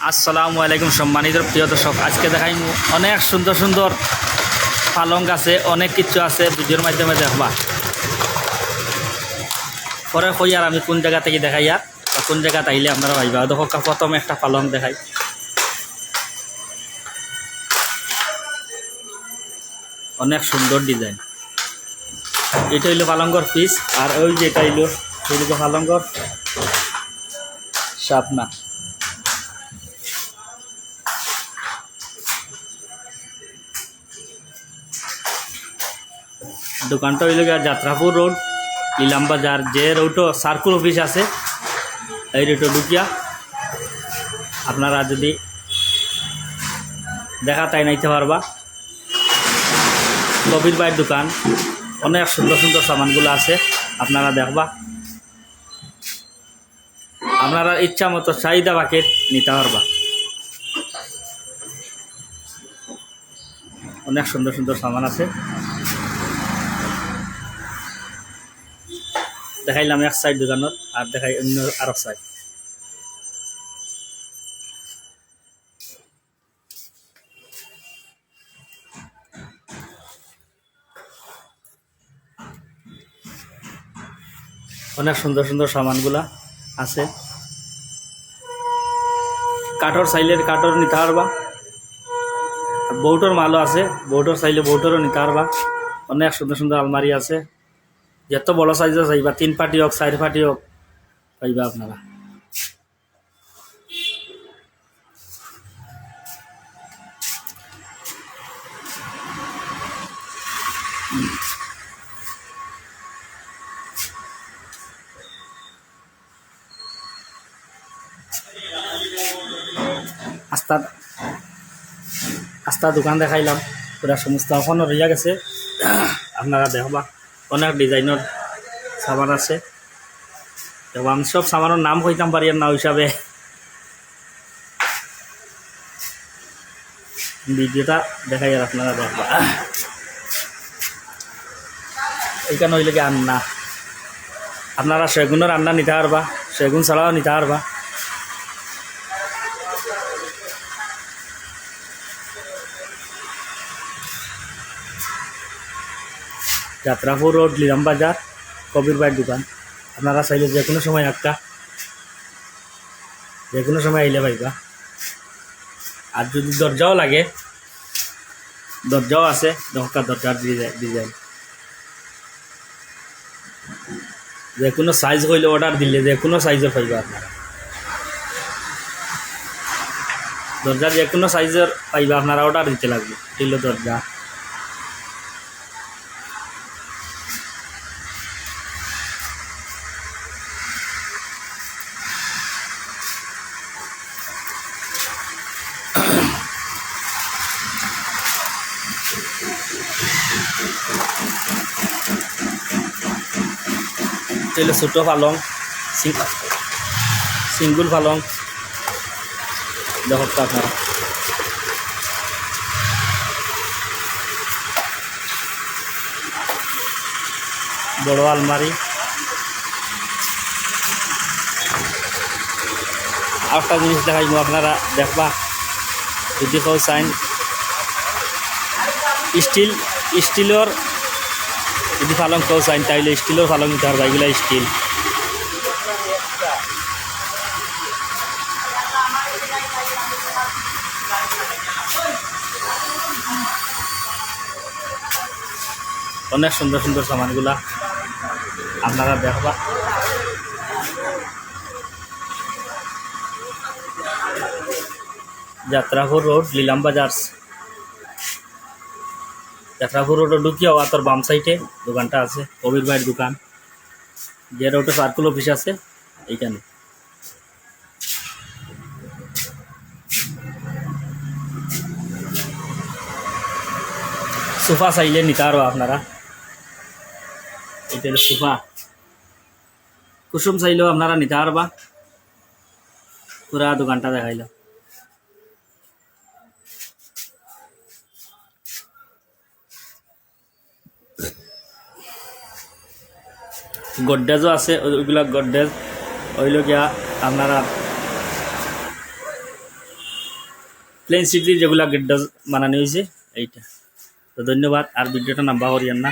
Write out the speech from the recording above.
আসসালামু আলাইকুম সম্মানিত প্রিয় দর্শক, আজকে দেখাই অনেক সুন্দর সুন্দর পালং আছে, অনেক কিছু আছে, ভিডিওর মাধ্যমে দেখবা। পরে কই আর আমি কোন জায়গা থেকে দেখাই আর কোন জায়গা তাইলে আপনারা ভাইবা। দেখো প্রথমে একটা পালং দেখাই, অনেক সুন্দর ডিজাইন। এটা হইলো পালঙ্গর পিস, আর ওই যেটা হইলো সেদিকে পালঙ্গর শাপনা। দোকানটা হইল গিয়া যাত্রাপুর রোড, ইলাম বাজার। যে রোডও সার্কুল অফিস আছে এই রোডে ঢুকিয়া আপনারা যদি দেখা তাই নাইতে পারবা। কবির ভাইয়ের দোকান, অনেক সুন্দর সুন্দর সামানগুলো আছে, আপনারা দেখবা। আপনারা ইচ্ছা মতো চাহিদা বাকেট নিতে পারবা। অনেক সুন্দর সুন্দর সামান আছে, দেখাইলাম এক সাইড দোকানের, আর দেখাই অন্য আরেক সাইড। অনেক সুন্দর সুন্দর সামানগুলা আছে। কাঠর চাইলে কাঠর নিতে পারবা, বউটোর মালও আছে, বউটোর চাইলে বউটোরও নিতে পারবা। অনেক সুন্দর সুন্দর আলমারি আছে, যত বড় সাইজও চাইবা, 3 পাটি হোক 4 পাটি হোক পাইবা আপনারা। আস্তা আস্তা দোকান দেখাইলাম, পুরা সমস্ত এখনও রইয়া গেছে, আপনারা দেখবা। অনেক ডিজাইনের সামান আছে, এবং আমি সব সামানের নাম কইতাম পারি না হিসাবে ভিডিওটা দেখাই, আর আপনারা দেখবা। এইখানে হইলে কি আন্না, আপনারা সেগুনের রান্না নিতে পারবা, সেগুন ছাড়াও নিতে পারবা। যাত্রাপুর রোড, লিলাম বাজার, কবির ভাইয়ের দোকান। আপনারা চাইলে যে কোনো সময় একটা, যে কোনো সময় আইলে পাইবা। আর যদি দরজাও লাগে, দরজাও আছে, দরকার দরজার ডিজাইন। যে কোনো সাইজ হইলে অর্ডার দিলে যে কোনো সাইজের পাইবা আপনারা। দরজার যে কোনো সাইজের পাইবা, আপনারা অর্ডার দিতে লাগবে। দিল দরজা, তাহলে ছোটো পালং, সিঙ্গুল পালং দেখো আপনারা। বড় আলমারি, আর একটা জিনিস দেখাইব, আপনারা দেখবা যদি কেউ চাইন। স্টিলের যদি পালং কেউ চাইন তাইলে স্টিলের পালং নিতে পারবা। এগুলা স্টিল। অনেক সুন্দর সুন্দর সামানগুলা আপনারা দেখবা। যাত্রাপুর রোড, লিলাম বাজার। যাত্রাপুর রোডে ঢুকিয়া তোর বাম সাইডে দোকানটা আছে, কবির ভাইয়ের দোকান। যে রোডে সার্কুল অফিস আছে এইখানে। সোফা চাইলে নিতে পারো আপনারা। এটা হলো সোফা, কুসুম চাইলেও আপনারা নিতে পারবা। পুরা দোকানটা দেখাইল। গডরেজও আছে, ওইগুলা গডরেজ হইল গিয়া আপনারা প্লেন সিটি যেগুলা গেট বানানো হয়েছে এইটা। তো ধন্যবাদ, আর ভিডিওটা নাম্বা করিয়েন না।